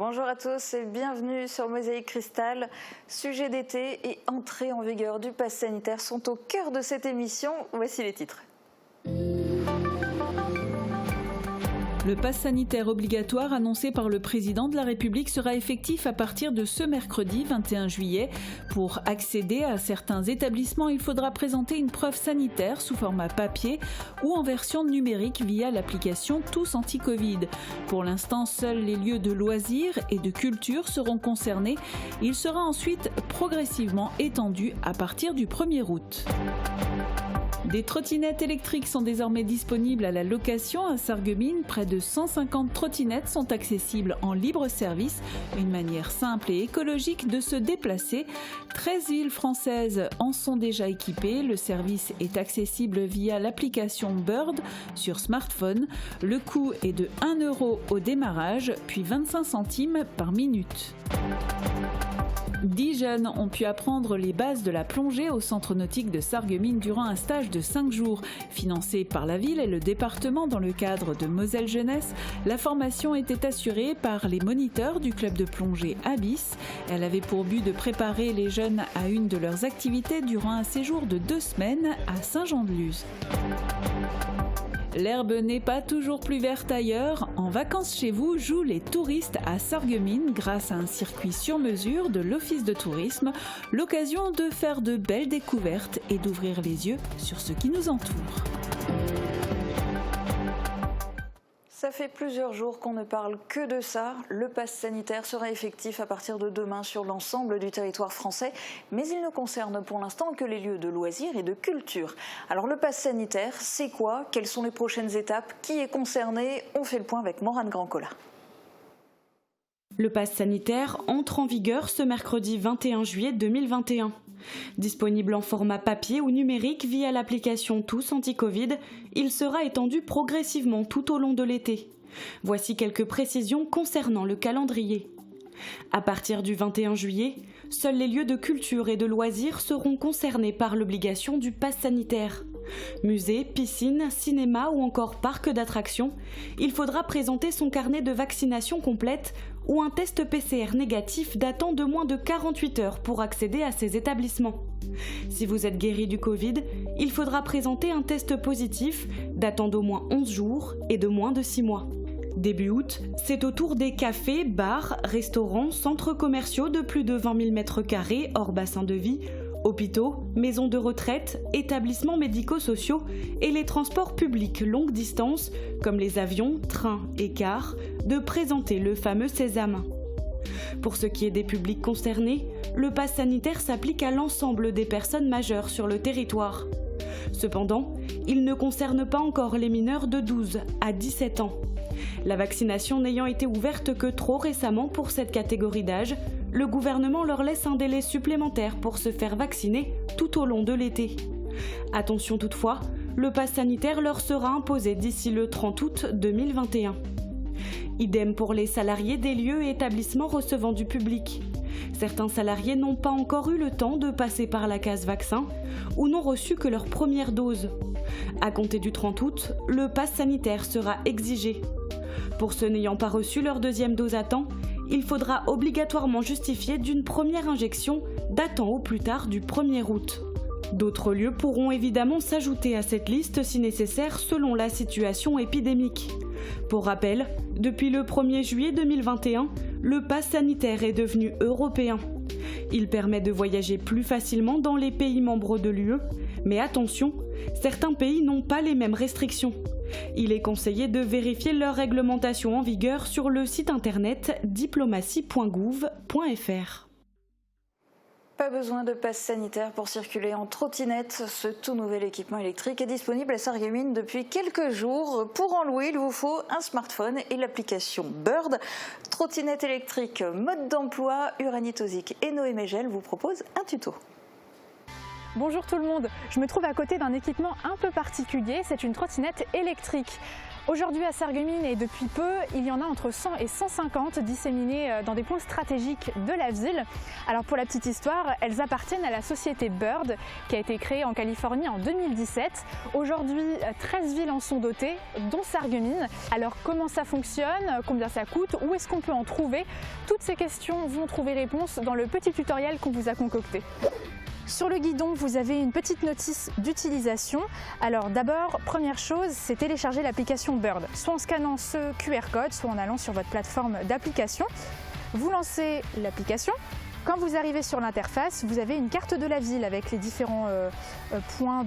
Bonjour à tous et bienvenue sur Mosaïque Cristal. Sujet d'été et entrée en vigueur du pass sanitaire sont au cœur de cette émission. Voici les titres. Le pass sanitaire obligatoire annoncé par le président de la République sera effectif à partir de ce mercredi 21 juillet. Pour accéder à certains établissements, il faudra présenter une preuve sanitaire sous format papier ou en version numérique via l'application Tous Anti-Covid. Pour l'instant, seuls les lieux de loisirs et de culture seront concernés. Il sera ensuite progressivement étendu à partir du 1er août. Des trottinettes électriques sont désormais disponibles à la location à Sarreguemines. Près de 150 trottinettes sont accessibles en libre service, une manière simple et écologique de se déplacer. 13 villes françaises en sont déjà équipées. Le service est accessible via l'application Bird sur smartphone. Le coût est de 1 € au démarrage, puis 25 centimes par minute. 10 jeunes ont pu apprendre les bases de la plongée au centre nautique de Sarreguemines durant un stage de 5 jours. Financé par la ville et le département dans le cadre de Moselle Jeunesse, la formation était assurée par les moniteurs du club de plongée Abyss. Elle avait pour but de préparer les jeunes à une de leurs activités durant un séjour de 2 semaines à Saint-Jean-de-Luz. L'herbe n'est pas toujours plus verte ailleurs. En vacances chez vous jouent les touristes à Sarreguemines grâce à un circuit sur mesure de l'Office de tourisme. L'occasion de faire de belles découvertes et d'ouvrir les yeux sur ce qui nous entoure. Ça fait plusieurs jours qu'on ne parle que de ça. Le pass sanitaire sera effectif à partir de demain sur l'ensemble du territoire français, mais il ne concerne pour l'instant que les lieux de loisirs et de culture. Alors le pass sanitaire, c'est quoi? Quelles sont les prochaines étapes? Qui est concerné? On fait le point avec Morane Grandcola. Le pass sanitaire entre en vigueur ce mercredi 21 juillet 2021. Disponible en format papier ou numérique via l'application Tous Anti-Covid, il sera étendu progressivement tout au long de l'été. Voici quelques précisions concernant le calendrier. À partir du 21 juillet, seuls les lieux de culture et de loisirs seront concernés par l'obligation du pass sanitaire. Musées, piscines, cinéma ou encore parcs d'attractions, il faudra présenter son carnet de vaccination complète ou un test PCR négatif datant de moins de 48 heures pour accéder à ces établissements. Si vous êtes guéri du Covid, il faudra présenter un test positif datant d'au moins 11 jours et de moins de 6 mois. Début août, c'est au tour des cafés, bars, restaurants, centres commerciaux de plus de 20 000 m² hors bassin de vie, hôpitaux, maisons de retraite, établissements médico-sociaux et les transports publics longue distance, comme les avions, trains et cars, de présenter le fameux sésame. Pour ce qui est des publics concernés, le pass sanitaire s'applique à l'ensemble des personnes majeures sur le territoire. Cependant, il ne concerne pas encore les mineurs de 12 à 17 ans. La vaccination n'ayant été ouverte que trop récemment pour cette catégorie d'âge, le gouvernement leur laisse un délai supplémentaire pour se faire vacciner tout au long de l'été. Attention toutefois, le pass sanitaire leur sera imposé d'ici le 30 août 2021. Idem pour les salariés des lieux et établissements recevant du public. Certains salariés n'ont pas encore eu le temps de passer par la case vaccin ou n'ont reçu que leur première dose. À compter du 30 août, le pass sanitaire sera exigé. Pour ceux n'ayant pas reçu leur deuxième dose à temps, il faudra obligatoirement justifier d'une première injection datant au plus tard du 1er août. D'autres lieux pourront évidemment s'ajouter à cette liste si nécessaire selon la situation épidémique. Pour rappel, depuis le 1er juillet 2021, le pass sanitaire est devenu européen. Il permet de voyager plus facilement dans les pays membres de l'UE, mais attention, certains pays n'ont pas les mêmes restrictions. Il est conseillé de vérifier leur réglementation en vigueur sur le site internet diplomatie.gouv.fr. Pas besoin de passe sanitaire pour circuler en trottinette. Ce tout nouvel équipement électrique est disponible à Sarreguemines depuis quelques jours. Pour en louer, il vous faut un smartphone et l'application Bird. Trottinette électrique, mode d'emploi, Uranie Tozic et Noé Mégel vous proposent un tuto. Bonjour tout le monde, je me trouve à côté d'un équipement un peu particulier, c'est une trottinette électrique. Aujourd'hui à Sarreguemines et depuis peu, il y en a entre 100 et 150 disséminées dans des points stratégiques de la ville. Alors pour la petite histoire, elles appartiennent à la société Bird qui a été créée en Californie en 2017. Aujourd'hui, 13 villes en sont dotées, dont Sarreguemines. Alors comment ça fonctionne, combien ça coûte, où est-ce qu'on peut en trouver? Toutes ces questions vont trouver réponse dans le petit tutoriel qu'on vous a concocté. Sur le guidon, vous avez une petite notice d'utilisation. Alors d'abord, première chose, c'est télécharger l'application Bird, soit en scannant ce QR code, soit en allant sur votre plateforme d'application. Vous lancez l'application. Quand vous arrivez sur l'interface, vous avez une carte de la ville avec les différents points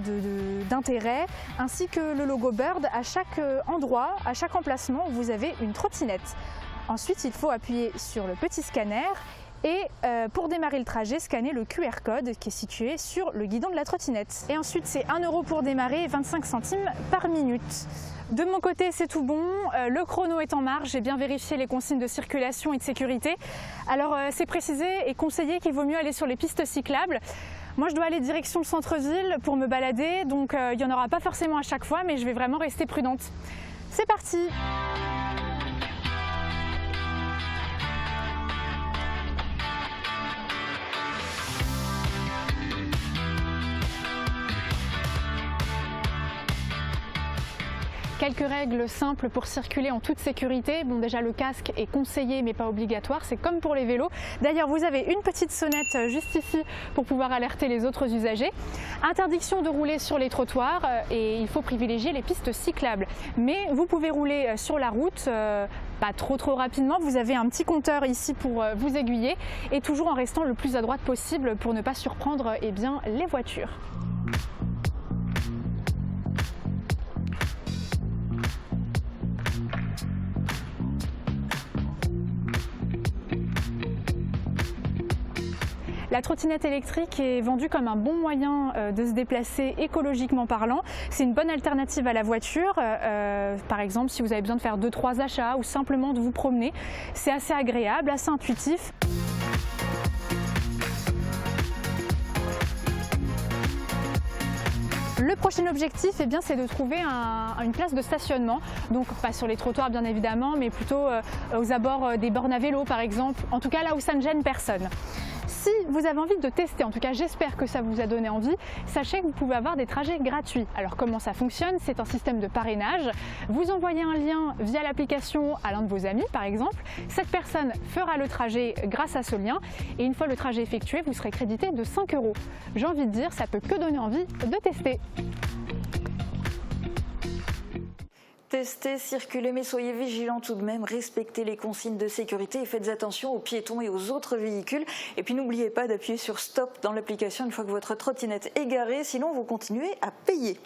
d'intérêt, ainsi que le logo Bird. À chaque endroit, à chaque emplacement, vous avez une trottinette. Ensuite, il faut appuyer sur le petit scanner. Et pour démarrer le trajet, scanner le QR code qui est situé sur le guidon de la trottinette. Et ensuite, c'est 1 € pour démarrer et 25 centimes par minute. De mon côté, c'est tout bon. Le chrono est en marche. J'ai bien vérifié les consignes de circulation et de sécurité. Alors, c'est précisé et conseillé qu'il vaut mieux aller sur les pistes cyclables. Moi, je dois aller direction le centre-ville pour me balader. Donc, il n'y en aura pas forcément à chaque fois, mais je vais vraiment rester prudente. C'est parti! Quelques règles simples pour circuler en toute sécurité. Bon, déjà le casque est conseillé mais pas obligatoire, c'est comme pour les vélos. D'ailleurs, vous avez une petite sonnette juste ici pour pouvoir alerter les autres usagers. Interdiction de rouler sur les trottoirs et il faut privilégier les pistes cyclables. Mais vous pouvez rouler sur la route, pas trop rapidement. Vous avez un petit compteur ici pour vous aiguiller et toujours en restant le plus à droite possible pour ne pas surprendre les voitures. La trottinette électrique est vendue comme un bon moyen de se déplacer écologiquement parlant. C'est une bonne alternative à la voiture. Par exemple, si vous avez besoin de faire 2-3 achats ou simplement de vous promener, c'est assez agréable, assez intuitif. Le prochain objectif, c'est de trouver une place de stationnement, donc pas sur les trottoirs bien évidemment, mais plutôt aux abords des bornes à vélo par exemple, en tout cas là où ça ne gêne personne. Si vous avez envie de tester, en tout cas j'espère que ça vous a donné envie, sachez que vous pouvez avoir des trajets gratuits. Alors comment ça fonctionne? C'est un système de parrainage. Vous envoyez un lien via l'application à l'un de vos amis par exemple. Cette personne fera le trajet grâce à ce lien et une fois le trajet effectué, vous serez crédité de 5 €. J'ai envie de dire, ça peut que donner envie de tester. Testez, circulez, mais soyez vigilants tout de même, respectez les consignes de sécurité et faites attention aux piétons et aux autres véhicules. Et puis n'oubliez pas d'appuyer sur stop dans l'application une fois que votre trottinette est garée, sinon vous continuez à payer.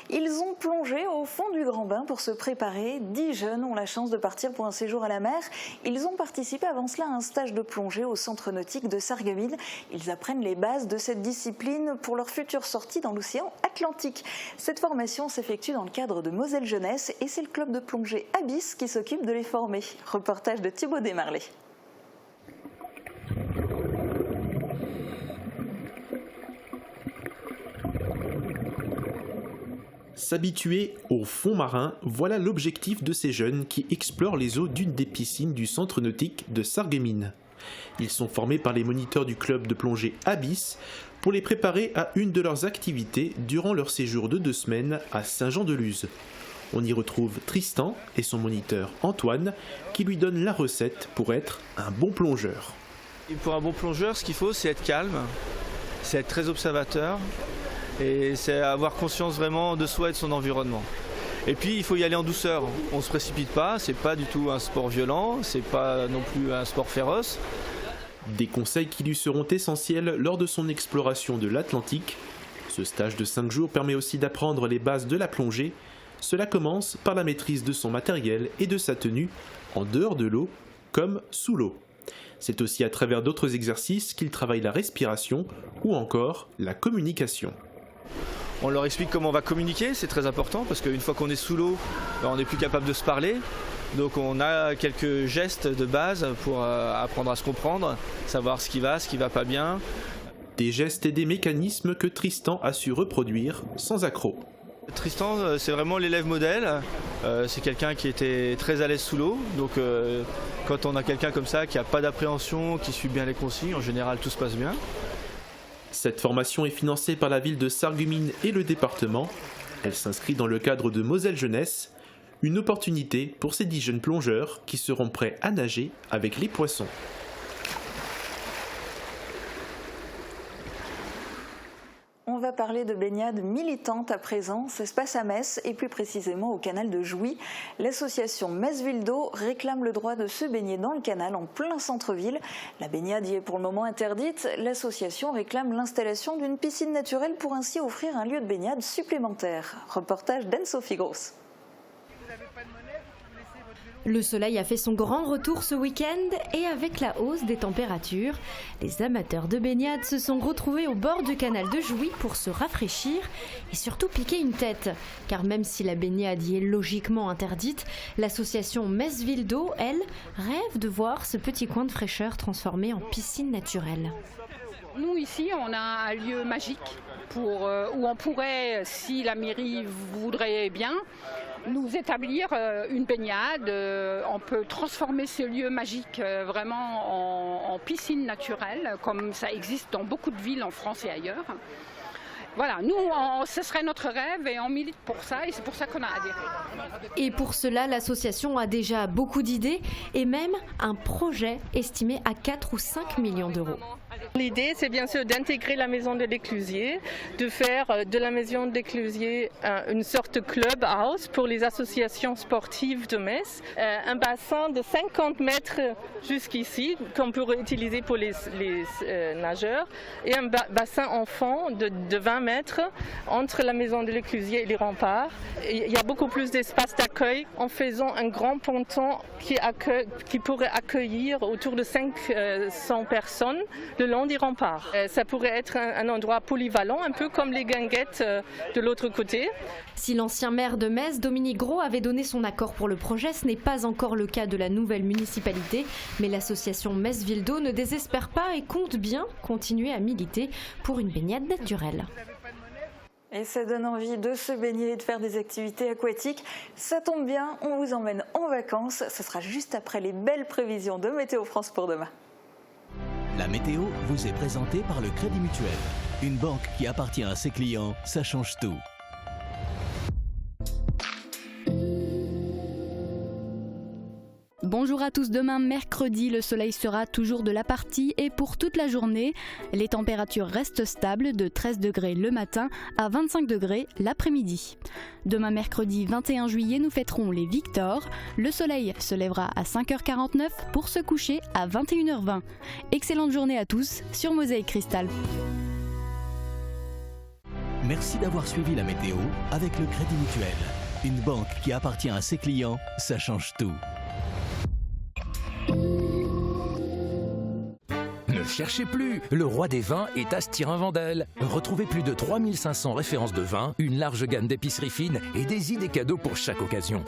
Ils ont plongé au fond du Grand Bain pour se préparer. 10 jeunes ont la chance de partir pour un séjour à la mer. Ils ont participé avant cela à un stage de plongée au centre nautique de Sarreguemines. Ils apprennent les bases de cette discipline pour leur future sortie dans l'océan Atlantique. Cette formation s'effectue dans le cadre de Moselle Jeunesse et c'est le club de plongée Abyss qui s'occupe de les former. Reportage de Thibaut Desmarlet. S'habituer au fond marin, voilà l'objectif de ces jeunes qui explorent les eaux d'une des piscines du centre nautique de Sarreguemines. Ils sont formés par les moniteurs du club de plongée Abyss pour les préparer à une de leurs activités durant leur séjour de 2 semaines à Saint-Jean-de-Luz. On y retrouve Tristan et son moniteur Antoine qui lui donnent la recette pour être un bon plongeur. Et pour un bon plongeur, ce qu'il faut, c'est être calme, c'est être très observateur et c'est avoir conscience vraiment de soi et de son environnement. Et puis il faut y aller en douceur, on ne se précipite pas, c'est pas du tout un sport violent, c'est pas non plus un sport féroce. Des conseils qui lui seront essentiels lors de son exploration de l'Atlantique. Ce stage de 5 jours permet aussi d'apprendre les bases de la plongée. Cela commence par la maîtrise de son matériel et de sa tenue en dehors de l'eau comme sous l'eau. C'est aussi à travers d'autres exercices qu'il travaille la respiration ou encore la communication. On leur explique comment on va communiquer, c'est très important parce qu'une fois qu'on est sous l'eau, on n'est plus capable de se parler. Donc on a quelques gestes de base pour apprendre à se comprendre, savoir ce qui va pas bien. Des gestes et des mécanismes que Tristan a su reproduire sans accroc. Tristan, c'est vraiment l'élève modèle. C'est quelqu'un qui était très à l'aise sous l'eau. Donc quand on a quelqu'un comme ça qui n'a pas d'appréhension, qui suit bien les consignes, en général tout se passe bien. Cette formation est financée par la ville de Sarreguemines et le département. Elle s'inscrit dans le cadre de Moselle Jeunesse, une opportunité pour ces 10 jeunes plongeurs qui seront prêts à nager avec les poissons. On va parler de baignade militante à présent. Ça se passe à Metz et plus précisément au canal de Jouy. L'association Metz Ville d'Eau réclame le droit de se baigner dans le canal en plein centre-ville. La baignade y est pour le moment interdite. L'association réclame l'installation d'une piscine naturelle pour ainsi offrir un lieu de baignade supplémentaire. Reportage d'Anne-Sophie Gross. Le soleil a fait son grand retour ce week-end et avec la hausse des températures, les amateurs de baignade se sont retrouvés au bord du canal de Jouy pour se rafraîchir et surtout piquer une tête. Car même si la baignade y est logiquement interdite, l'association Metz Ville d'Eau, elle, rêve de voir ce petit coin de fraîcheur transformé en piscine naturelle. Nous ici, on a un lieu magique où on pourrait, si la mairie voudrait bien, nous établir une baignade. On peut transformer ce lieu magique vraiment en piscine naturelle, comme ça existe dans beaucoup de villes en France et ailleurs. Voilà, nous, ce serait notre rêve et on milite pour ça et c'est pour ça qu'on a adhéré. Et pour cela, l'association a déjà beaucoup d'idées et même un projet estimé à 4 ou 5 millions d'euros. L'idée, c'est bien sûr d'intégrer la maison de l'éclusier, de faire de la maison de l'éclusier une sorte de clubhouse pour les associations sportives de Metz. Un bassin de 50 mètres jusqu'ici, qu'on pourrait utiliser pour les nageurs, et un bassin enfant de 20 mètres entre la maison de l'éclusier et les remparts. Et il y a beaucoup plus d'espace d'accueil en faisant un grand ponton qui pourrait accueillir autour de 500 personnes le long des remparts. Ça pourrait être un endroit polyvalent, un peu comme les guinguettes de l'autre côté. Si l'ancien maire de Metz, Dominique Gros, avait donné son accord pour le projet, ce n'est pas encore le cas de la nouvelle municipalité. Mais l'association Metz Ville d'Eau ne désespère pas et compte bien continuer à militer pour une baignade naturelle. Et ça donne envie de se baigner et de faire des activités aquatiques. Ça tombe bien, on vous emmène en vacances. Ce sera juste après les belles prévisions de Météo France pour demain. La météo vous est présentée par le Crédit Mutuel. Une banque qui appartient à ses clients, ça change tout. Bonjour à tous, demain mercredi, le soleil sera toujours de la partie et pour toute la journée, les températures restent stables de 13 degrés le matin à 25 degrés l'après-midi. Demain mercredi 21 juillet, nous fêterons les Victoires. Le soleil se lèvera à 5h49 pour se coucher à 21h20. Excellente journée à tous sur Mosaïque Cristal. Merci d'avoir suivi la météo avec le Crédit Mutuel. Une banque qui appartient à ses clients, ça change tout. Ne cherchez plus, le roi des vins est à Stirin-Wendel. Retrouvez plus de 3500 références de vins, une large gamme d'épiceries fines et des idées cadeaux pour chaque occasion.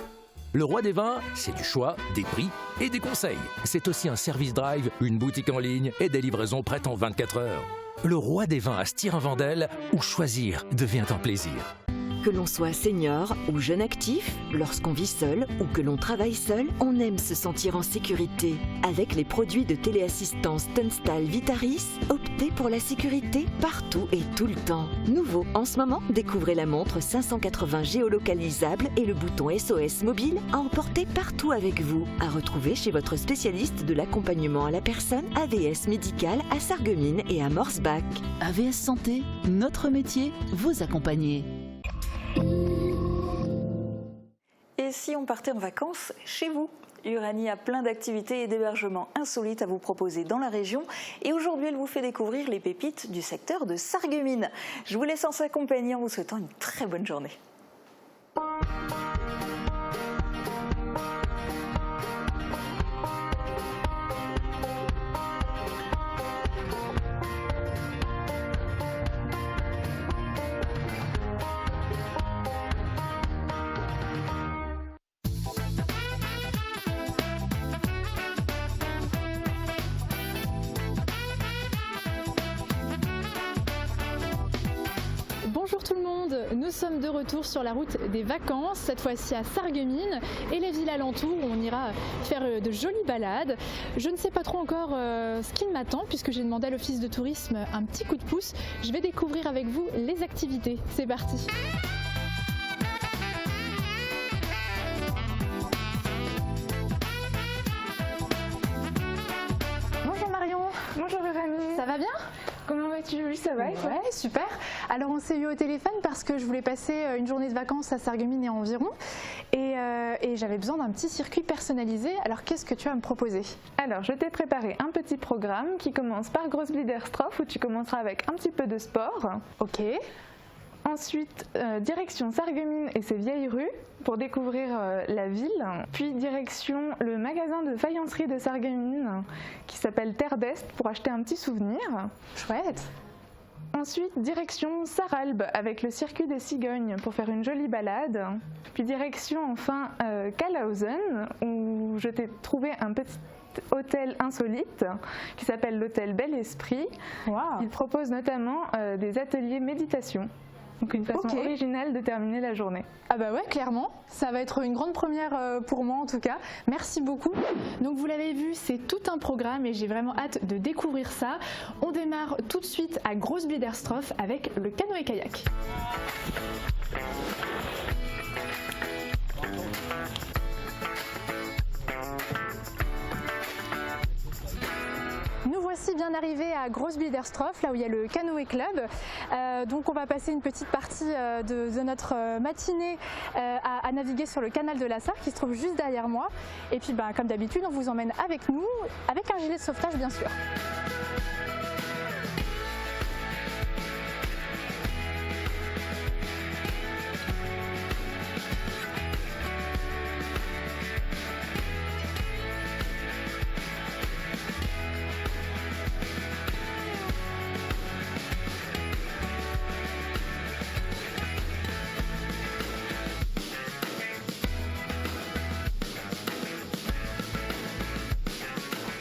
Le roi des vins, c'est du choix, des prix et des conseils. C'est aussi un service drive, une boutique en ligne et des livraisons prêtes en 24 heures. Le roi des vins à Stirin-Wendel, où choisir devient un plaisir. Que l'on soit senior ou jeune actif, lorsqu'on vit seul ou que l'on travaille seul, on aime se sentir en sécurité. Avec les produits de téléassistance Tunstall Vitaris, optez pour la sécurité partout et tout le temps. Nouveau en ce moment, découvrez la montre 580 géolocalisable et le bouton SOS mobile à emporter partout avec vous. À retrouver chez votre spécialiste de l'accompagnement à la personne AVS Médical à Sarreguemines et à Morsbach. AVS Santé, notre métier, vous accompagner. Et si on partait en vacances chez vous ? Uranie a plein d'activités et d'hébergements insolites à vous proposer dans la région. Et aujourd'hui, elle vous fait découvrir les pépites du secteur de Sarreguemines. Je vous laisse en s'accompagner en vous souhaitant une très bonne journée. Bonjour tout le monde, nous sommes de retour sur la route des vacances, cette fois-ci à Sarreguemines et les villes alentours où on ira faire de jolies balades. Je ne sais pas trop encore ce qui m'attend puisque j'ai demandé à l'office de tourisme un petit coup de pouce. Je vais découvrir avec vous les activités. C'est parti. Bonjour Marion. Bonjour Véronique. Ça va bien ? Comment vas-tu Julie? Ça va? Ouais, super. Alors on s'est eu au téléphone parce que je voulais passer une journée de vacances à Sarreguemines et environ et j'avais besoin d'un petit circuit personnalisé. Alors qu'est-ce que tu vas me proposer? Alors je t'ai préparé un petit programme qui commence par Großbiederstorf où tu commenceras avec un petit peu de sport. Ok. Ensuite, direction Sarreguemines et ses vieilles rues pour découvrir la ville. Puis direction le magasin de faïencerie de Sarreguemines qui s'appelle Terre d'Est pour acheter un petit souvenir. Chouette. Ensuite, direction Sarralbe avec le circuit des cigognes pour faire une jolie balade. Puis direction enfin Kalhausen où je t'ai trouvé un petit hôtel insolite qui s'appelle l'hôtel Bel Esprit. Wow. Il propose notamment des ateliers méditation. Donc une façon originale de terminer la journée. Ah bah ouais, clairement, ça va être une grande première pour moi en tout cas. Merci beaucoup. Donc vous l'avez vu, c'est tout un programme et j'ai vraiment hâte de découvrir ça. On démarre tout de suite à Großbiederstorf avec le canoë-kayak. Nous voici bien arrivés à Großbiederstorf, là où il y a le canoë club. Donc on va passer une petite partie de notre matinée à naviguer sur le canal de la Sarre qui se trouve juste derrière moi. Et puis comme d'habitude, on vous emmène avec nous, avec un gilet de sauvetage bien sûr.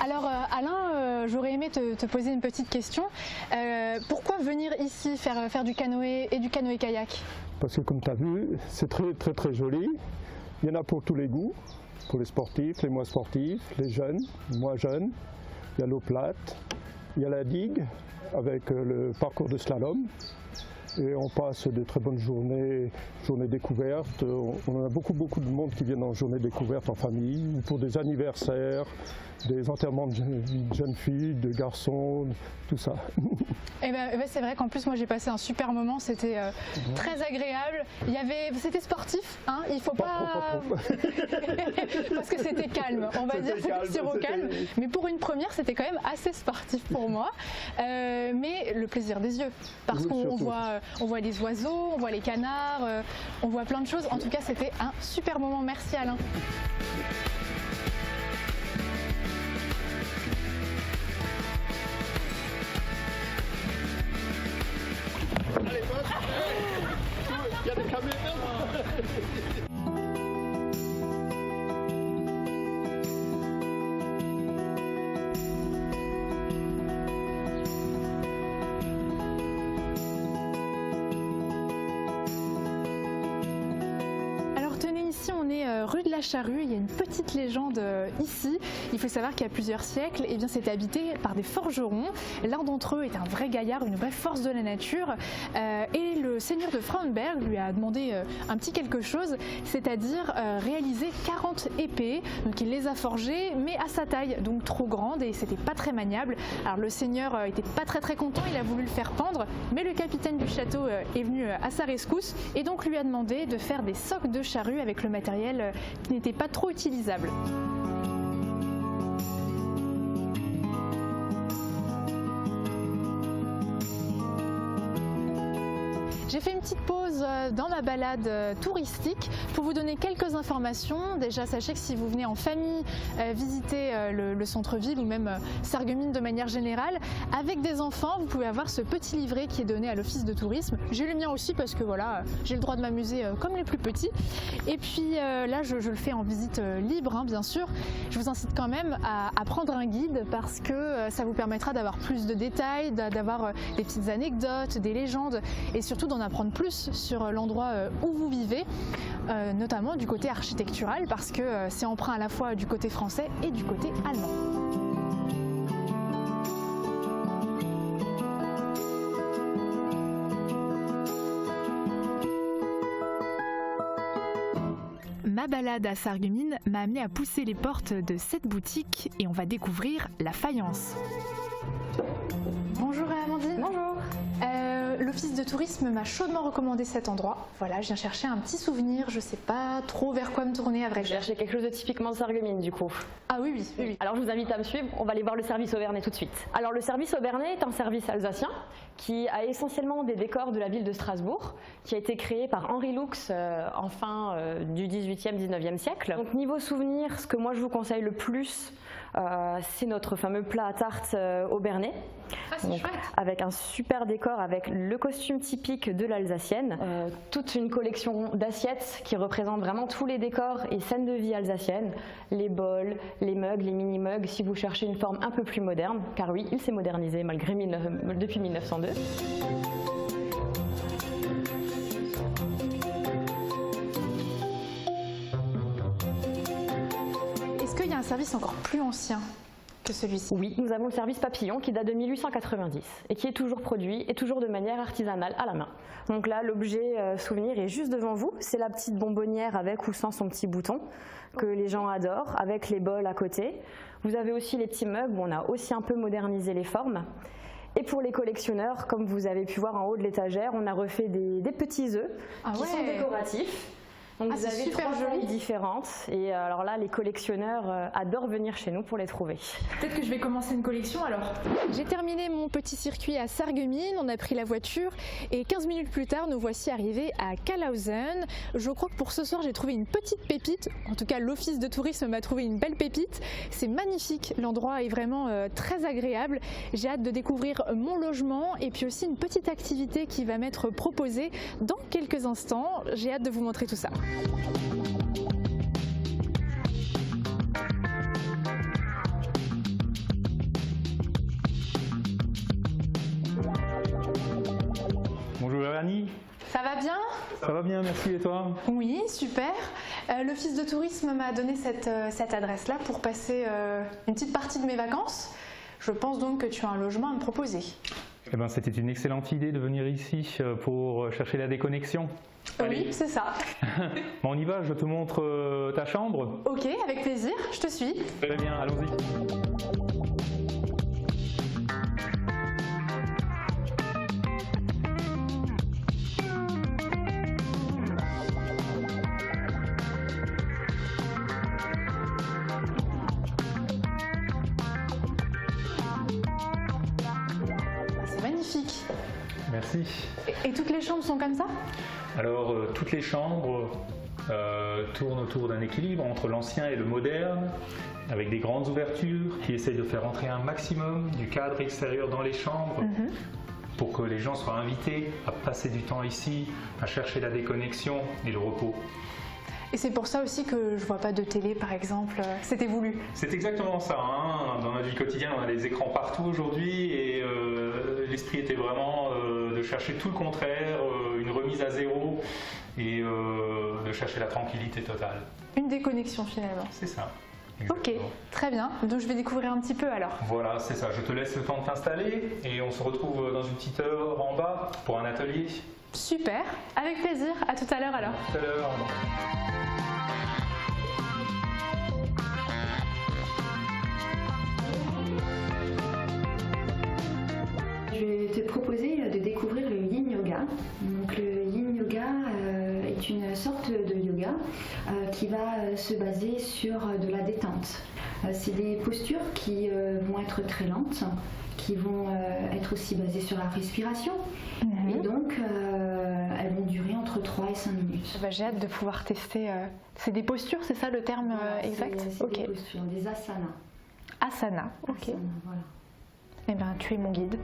Alors Alain, j'aurais aimé te poser une petite question. Pourquoi venir ici faire du canoë et du canoë-kayak? Parce que comme tu as vu, c'est très joli. Il y en a pour tous les goûts, pour les sportifs, les moins sportifs, les jeunes, moins jeunes. Il y a l'eau plate, il y a la digue avec le parcours de slalom. Et on passe de très bonnes journées découvertes. On a beaucoup de monde qui viennent en journée découverte en famille, ou pour des anniversaires, des enterrements de jeunes filles, de garçons, tout ça. Eh ben, c'est vrai qu'en plus moi j'ai passé un super moment, c'était très agréable. C'était sportif, hein, il faut pas parce que c'était calme, on va dire, c'était au calme. Mais pour une première, c'était quand même assez sportif pour moi. Mais le plaisir des yeux, parce qu'on voit les oiseaux, on voit les canards, on voit plein de choses. En tout cas, c'était un super moment. Merci Alain. Il y a des caméras. On est rue de la Charrue, il y a une petite légende ici. Il faut savoir qu'il y a plusieurs siècles, eh bien, c'était habité par des forgerons. L'un d'entre eux est un vrai gaillard, une vraie force de la nature. Et le seigneur de Frauenberg lui a demandé un petit quelque chose, c'est-à-dire réaliser 40 épées. Donc il les a forgées, mais à sa taille, donc trop grande et c'était pas très maniable. Alors le seigneur était pas très content, il a voulu le faire pendre, mais le capitaine du château est venu à sa rescousse et donc lui a demandé de faire des socs de charrue avec le matériel qui n'était pas trop utilisable. J'ai fait une petite pause dans ma balade touristique pour vous donner quelques informations. Déjà, sachez que si vous venez en famille visiter le centre-ville ou même Sarreguemines de manière générale, avec des enfants, vous pouvez avoir ce petit livret qui est donné à l'office de tourisme. J'ai le mien aussi parce que voilà, j'ai le droit de m'amuser comme les plus petits. Et puis là, je le fais en visite libre, hein, bien sûr. Je vous incite quand même à prendre un guide parce que ça vous permettra d'avoir plus de détails, d'avoir des petites anecdotes, des légendes et surtout d'en apprendre plus sur l'endroit où vous vivez, notamment du côté architectural, parce que c'est empreint à la fois du côté français et du côté allemand. Ma balade à Sarreguemines m'a amené à pousser les portes de cette boutique et on va découvrir la faïence. Bonjour Amandine. Bonjour. L'office de tourisme m'a chaudement recommandé cet endroit. Voilà, je viens chercher un petit souvenir, je sais pas trop vers quoi me tourner à vrai dire. Chercher quelque chose de typiquement de Sarreguemines du coup. Ah oui. Alors je vous invite à me suivre, on va aller voir le service Aubernais tout de suite. Alors le service Aubernais est un service alsacien qui a essentiellement des décors de la ville de Strasbourg, qui a été créé par Henri Lux en fin du 18e, 19e siècle. Donc niveau souvenir, ce que moi je vous conseille le plus, c'est notre fameux plat à tarte Aubernais. Ah, c'est chouette. Avec un super décor, avec le costume typique de l'alsacienne, toute une collection d'assiettes qui représentent vraiment tous les décors et scènes de vie alsaciennes, les bols, les mugs, les mini-mugs, si vous cherchez une forme un peu plus moderne, car oui, il s'est modernisé depuis 1902. Est-ce qu'il y a un service encore plus ancien que celui-ci? Oui, nous avons le service Papillon qui date de 1890 et qui est toujours produit et toujours de manière artisanale à la main. Donc là, l'objet souvenir est juste devant vous. C'est la petite bonbonnière avec ou sans son petit bouton que les gens adorent, avec les bols à côté. Vous avez aussi les petits mugs où on a aussi un peu modernisé les formes. Et pour les collectionneurs, comme vous avez pu voir en haut de l'étagère, on a refait des petits œufs qui sont décoratifs. Donc vous avez 3 tailles différentes et alors là les collectionneurs adorent venir chez nous pour les trouver. Peut-être que je vais commencer une collection alors. J'ai terminé mon petit circuit à Sarreguemines, on a pris la voiture et 15 minutes plus tard nous voici arrivés à Kalhausen. Je crois que pour ce soir j'ai trouvé une petite pépite, en tout cas l'office de tourisme m'a trouvé une belle pépite. C'est magnifique, l'endroit est vraiment très agréable. J'ai hâte de découvrir mon logement et puis aussi une petite activité qui va m'être proposée dans quelques instants. J'ai hâte de vous montrer tout ça. Bonjour Annie. Ça va bien? Ça va bien, merci, et toi? Oui, super. L'office de tourisme m'a donné cette adresse-là pour passer une petite partie de mes vacances. Je pense donc que tu as un logement à me proposer. Eh ben, c'était une excellente idée de venir ici pour chercher la déconnexion. Oui, c'est ça. Bon, on y va, je te montre ta chambre. Ok, avec plaisir, je te suis. Très bien, allons-y. C'est magnifique. Merci. Et toutes les chambres sont comme ça? Alors, toutes les chambres tournent autour d'un équilibre entre l'ancien et le moderne, avec des grandes ouvertures qui essayent de faire entrer un maximum du cadre extérieur dans les chambres pour que les gens soient invités à passer du temps ici, à chercher la déconnexion et le repos. Et c'est pour ça aussi que je vois pas de télé par exemple, c'était voulu. C'est exactement ça, hein. Dans notre vie quotidienne on a des écrans partout aujourd'hui et l'esprit était vraiment de chercher tout le contraire, une remise à zéro et de chercher la tranquillité totale. Une déconnexion finalement. C'est ça. Exactement. Ok, très bien, donc je vais découvrir un petit peu alors. Voilà, c'est ça, je te laisse le temps de t'installer et on se retrouve dans une petite heure en bas pour un atelier. Super, avec plaisir, à tout à l'heure alors. À tout à l'heure. Je vais te proposer de découvrir le Yin Yoga. Donc, le Yin Yoga est une sorte de yoga qui va se baser sur de la détente. C'est des postures qui vont être très lentes, qui vont être aussi basées sur la respiration. Et donc, elles vont durer entre 3 et 5 minutes. J'ai hâte de pouvoir tester. C'est des postures, c'est ça le terme exact? C'est des postures, des asanas. Asana, ok. Asana, voilà. Eh bien, tu es mon guide.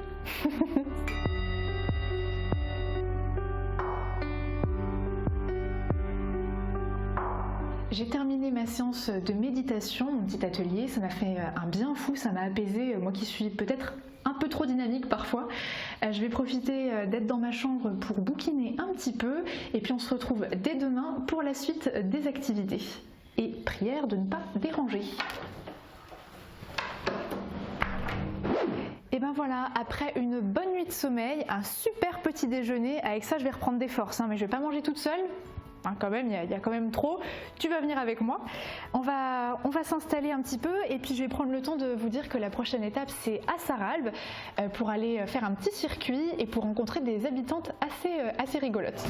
J'ai terminé ma séance de méditation, mon petit atelier. Ça m'a fait un bien fou, ça m'a apaisé. Moi qui suis peut-être un peu trop dynamique parfois. Je vais profiter d'être dans ma chambre pour bouquiner un petit peu et puis on se retrouve dès demain pour la suite des activités. Et prière de ne pas déranger. Et ben voilà, après une bonne nuit de sommeil, un super petit déjeuner, avec ça je vais reprendre des forces, mais je vais pas manger toute seule. Quand même, il y a quand même trop. Tu vas venir avec moi. On va s'installer un petit peu et puis je vais prendre le temps de vous dire que la prochaine étape c'est à Sarralbe pour aller faire un petit circuit et pour rencontrer des habitantes assez rigolotes.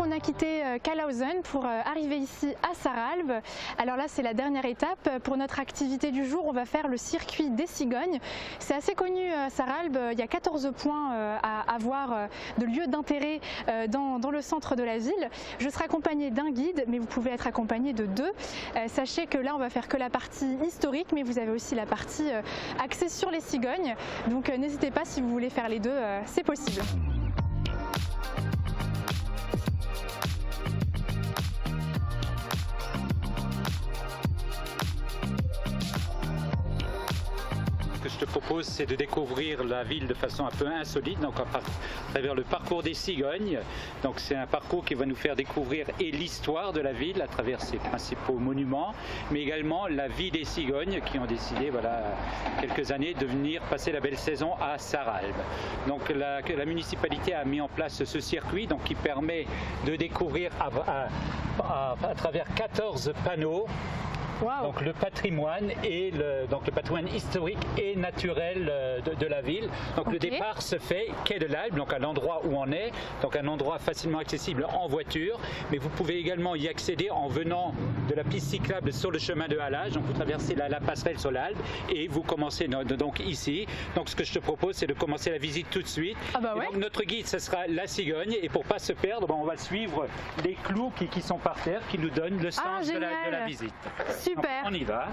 On a quitté Kalausen pour arriver ici à Sarralbe. Alors là c'est la dernière étape. Pour notre activité du jour, on va faire le circuit des cigognes. C'est assez connu à Sarralbe, il y a 14 points à voir de lieux d'intérêt dans le centre de la ville. Je serai accompagnée d'un guide, mais vous pouvez être accompagné de 2. Sachez que là on va faire que la partie historique, mais vous avez aussi la partie axée sur les cigognes. Donc n'hésitez pas, si vous voulez faire les 2, c'est possible. Ce que je te propose, c'est de découvrir la ville de façon un peu insolite, donc à travers le parcours des cigognes. Donc c'est un parcours qui va nous faire découvrir et l'histoire de la ville à travers ses principaux monuments, mais également la vie des cigognes qui ont décidé, voilà, quelques années de venir passer la belle saison à Sarralbe. Donc la municipalité a mis en place ce circuit donc, qui permet de découvrir à travers 14 panneaux. Wow. Donc le patrimoine et le patrimoine historique et naturel de la ville. Donc le départ se fait quai de l'Albe, donc à l'endroit où on est, donc un endroit facilement accessible en voiture, mais vous pouvez également y accéder en venant de la piste cyclable sur le chemin de halage. Donc vous traversez la passerelle sur l'Albe et vous commencez donc ici. Donc ce que je te propose, c'est de commencer la visite tout de suite. Ah bah ouais. Donc notre guide, ce sera la cigogne, et pour pas se perdre, on va suivre les clous qui sont par terre, qui nous donnent le sens de la visite. Super. Donc, on y va.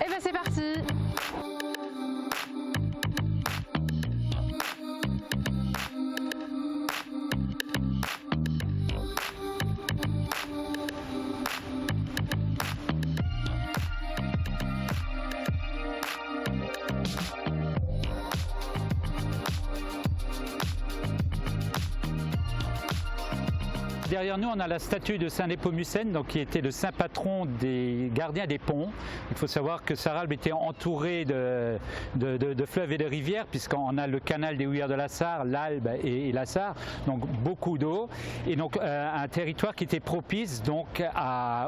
Et ben c'est parti. Derrière nous, on a la statue de Saint Népomucène, donc qui était le saint patron des gardiens des ponts. Il faut savoir que Sarralbe était entouré de fleuves et de rivières, puisqu'on a le canal des houillères de la Sarre, l'Albe et la Sarre, donc beaucoup d'eau, et donc un territoire qui était propice donc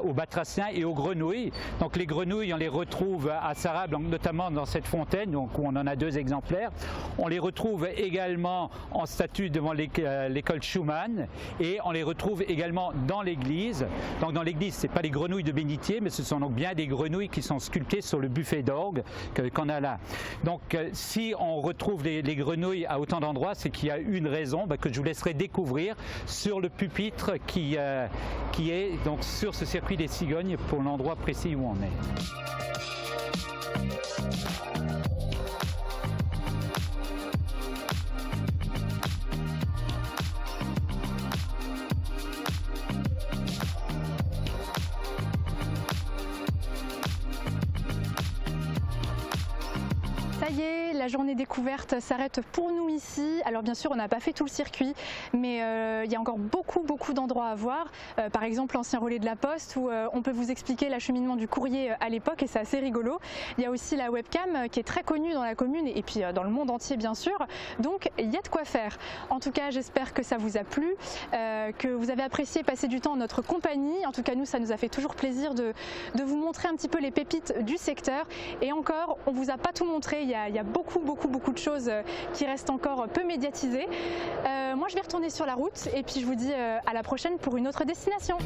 aux batraciens et aux grenouilles. Donc les grenouilles, on les retrouve à Sarralbe, donc notamment dans cette fontaine, donc où on en a 2 exemplaires. On les retrouve également en statue devant l'école Schumann, et on les retrouve également dans l'église. Donc dans l'église, ce n'est pas les grenouilles de bénitier, mais ce sont donc bien des grenouilles qui sont sculptées sur le buffet d'orgue qu'on a là. Donc si on retrouve les grenouilles à autant d'endroits, c'est qu'il y a une raison que je vous laisserai découvrir sur le pupitre qui est donc sur ce circuit des cigognes pour l'endroit précis où on est. Ça y est, la journée découverte s'arrête pour nous ici. Alors bien sûr, on n'a pas fait tout le circuit, mais il y a encore beaucoup d'endroits à voir. Par exemple, l'ancien relais de la Poste, où on peut vous expliquer l'acheminement du courrier à l'époque, et c'est assez rigolo. Il y a aussi la webcam qui est très connue dans la commune et puis dans le monde entier bien sûr. Donc il y a de quoi faire. En tout cas, j'espère que ça vous a plu, que vous avez apprécié passer du temps en notre compagnie. En tout cas, nous, ça nous a fait toujours plaisir de vous montrer un petit peu les pépites du secteur. Et encore, on vous a pas tout montré. Il y a beaucoup de choses qui restent encore peu médiatisées. Moi, je vais retourner sur la route et puis je vous dis à la prochaine pour une autre destination.